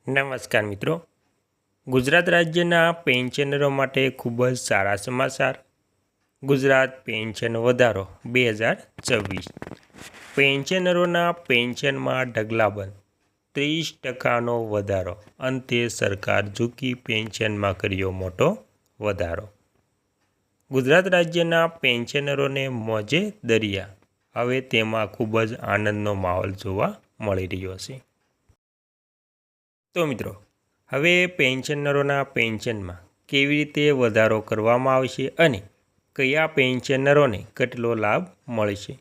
નમસ્કાર મિત્રો, ગુજરાત રાજ્યના પેન્શનરો માટે ખૂબ જ સારા સમાચાર. ગુજરાત પેન્શન વધારો 2024. પેન્શનરોના પેન્શનમાં ઢગલાબંધ, 30% વધારો. અંતે સરકાર ઝૂકી પેન્શનમાં કર્યો મોટો વધારો. ગુજરાત રાજ્યના પેન્શનરોને મોજે દરિયા. હવે તેમાં ખૂબ જ આનંદનો માહોલ જોવા મળી રહ્યો છે. તો મિત્રો, હવે પેન્શનરોના પેન્શનમાં કેવી રીતે વધારો કરવામાં આવશે અને કયા પેન્શનરોને કેટલો લાભ મળશે?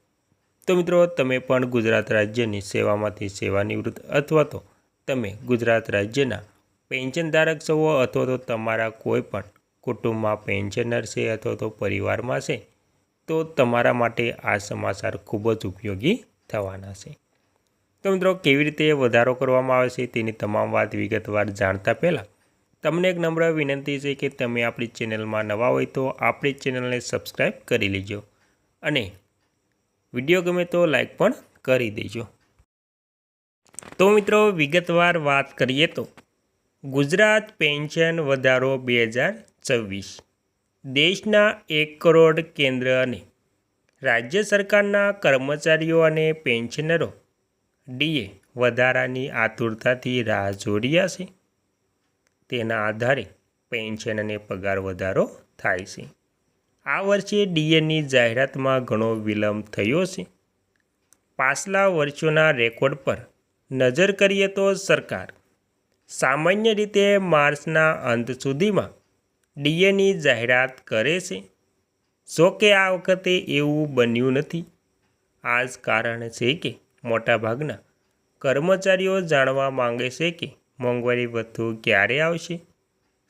તો મિત્રો, તમે પણ ગુજરાત રાજ્યની સેવામાંથી સેવાનિવૃત્ત અથવા તો તમે ગુજરાત રાજ્યના પેન્શનધારક છો અથવા તો તમારા કોઈ પણ કુટુંબમાં પેન્શનર છે અથવા તો પરિવારમાં છે, તો તમારા માટે આ સમાચાર ખૂબ જ ઉપયોગી થવાના છે. તો મિત્રો, કેવી રીતે વધારો કરવામાં આવે છે તેની તમામ વાત વિગતવાર જાણતા પહેલાં તમને એક નમ્ર વિનંતી છે કે તમે આપણી ચેનલમાં નવા હોય તો આપણી ચેનલને સબસ્ક્રાઈબ કરી લેજો અને વિડીયો ગમે તો લાઈક પણ કરી દેજો. તો મિત્રો, વિગતવાર વાત કરીએ તો ગુજરાત પેન્શન વધારો 2024. દેશના 1 કરોડ કેન્દ્ર અને રાજ્ય સરકારના કર્મચારીઓ અને પેન્શનરો ડીએ વધારાની આતુરતાથી રાહ જોઈ રહ્યા છે. તેના આધારે પેન્શન અને પગાર વધારો થાય છે. આ વર્ષે ડીએની જાહેરાતમાં ઘણો વિલંબ થયો છે. પાછલા વર્ષોના રેકોર્ડ પર નજર કરીએ તો સરકાર સામાન્ય રીતે માર્ચના અંત સુધીમાં ડીએની જાહેરાત કરે છે. જોકે આ વખતે એવું બન્યું નથી. આ જ કારણ છે કે મોટાભાગના કર્મચારીઓ જાણવા માંગે છે કે મોંઘવારી ભથ્થું ક્યારે આવશે,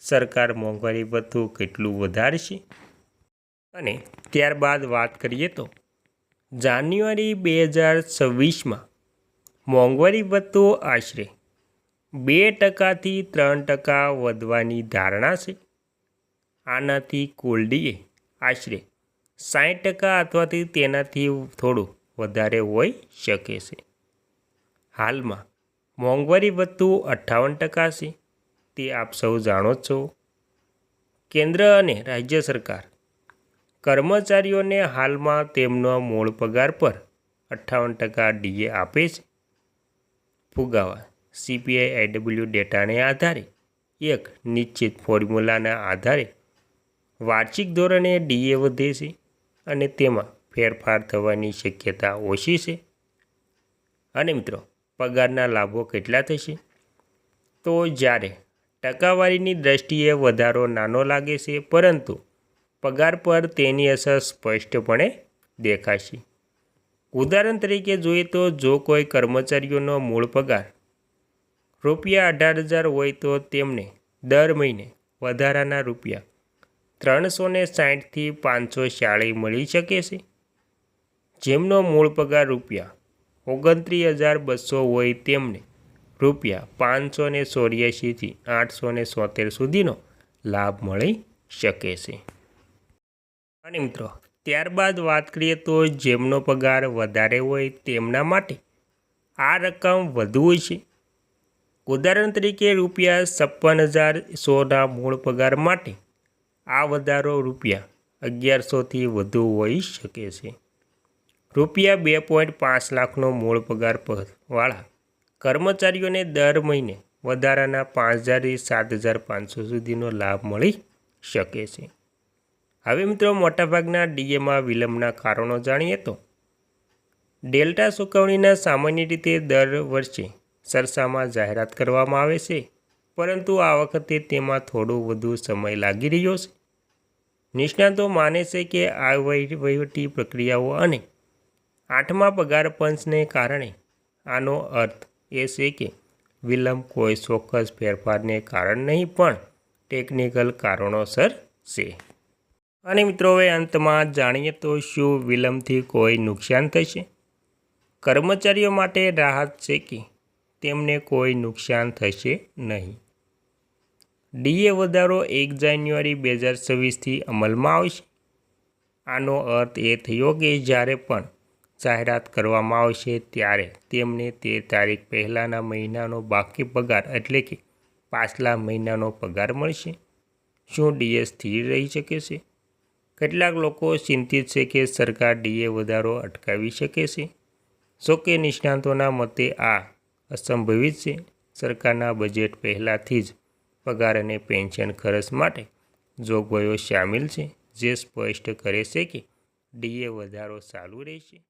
સરકાર મોંઘવારી ભથ્થું કેટલું વધારશે. અને ત્યારબાદ વાત કરીએ તો જાન્યુઆરી 2026માં મોંઘવારી ભથ્થું આશરે 2%થી 3% વધવાની ધારણા છે. આનાથી કુલ ડીએ આશરે 60% અથવા તેનાથી થોડું વધારે હોઈ શકે છે. હાલમાં મોંઘવારી ભથ્થું 58% છે, તે આપ સૌ જાણો છો. કેન્દ્ર અને રાજ્ય સરકાર કર્મચારીઓને હાલમાં તેમનો મૂળ પગાર પર 58% ડીએ આપે છે. ફુગાવા CPI-IW ડેટાને આધારે એક નિશ્ચિત ફોર્મ્યુલાના આધારે વાર્ષિક ધોરણે ડીએ વધે છે અને તેમાં ફેરફાર થવાની શક્યતા ઓછી છે. અને મિત્રો, પગારના લાભો કેટલા થશે? તો જ્યારે ટકાવારીની દ્રષ્ટિએ વધારો નાનો લાગે છે, પરંતુ પગાર પર તેની અસર સ્પષ્ટપણે દેખાશે. ઉદાહરણ તરીકે જોઈએ તો જો કોઈ કર્મચારીઓનો મૂળ પગાર ₹18,000 હોય તો તેમને દર મહિને વધારાના ₹360થી ₹540 મળી શકે છે. જેમનો મૂળ પગાર ₹29,200 હોય તેમને ₹584થી ₹877 સુધીનો લાભ મળી શકે છે. અને મિત્રો, ત્યારબાદ વાત કરીએ તો જેમનો પગાર વધારે હોય તેમના માટે આ રકમ વધુ હોય છે. ઉદાહરણ તરીકે ₹56,100ના મૂળ પગાર માટે આ વધારો ₹1,100થી વધુ હોઈ શકે છે. ₹2.5 લાખનો મૂળ પગાર વાળા કર્મચારીઓને દર મહિને વધારાના ₹5,000થી ₹7,500 સુધીનો લાભ મળી શકે છે. હવે મિત્રો, મોટાભાગના ડીએમાં વિલંબના કારણો જાણીએ તો ડેલ્ટા ચૂકવણીના સામાન્ય રીતે દર વર્ષે સરસામાં જાહેરાત કરવામાં આવે છે, પરંતુ આ વખતે તેમાં થોડો વધુ સમય લાગી રહ્યો છે. નિષ્ણાતો માને છે કે આ વહીવટી પ્રક્રિયાઓ અને 8મા પગાર પંચને કારણે આનો અર્થ એ છે કે વિલંબ કોઈ ચોક્કસ ફેરફારને કારણે નહીં પણ ટેકનિકલ કારણોસર છે. અને મિત્રો, હવે અંતમાં જાણીએ તો શું વિલંબથી કોઈ નુકસાન થશે? કર્મચારીઓ માટે રાહત છે કે તેમને કોઈ નુકસાન થશે નહીં. ડીએ વધારો 1 જાન્યુઆરી 2026થી અમલમાં આવશે. આનો અર્થ એ થયો કે જ્યારે પણ જાહેરાત કરવામાં આવશે ત્યારે તેમને તે તારીખ પહેલાંના મહિનાનો બાકી પગાર એટલે કે પાછલા મહિનાનો પગાર મળશે? શું ડીએ સ્થિર રહી શકે છે? કેટલાક લોકો ચિંતિત છે કે સરકાર ડીએ વધારો અટકાવી શકે છે. જોકે નિષ્ણાતોના મતે આ અસંભવિત છે. સરકારના બજેટ પહેલાંથી જ પગાર અને પેન્શન ખર્ચ માટે જોગવાઈઓ શામેલ છે, જે સ્પષ્ટ કરે છે કે ડીએ વધારો ચાલુ રહેશે.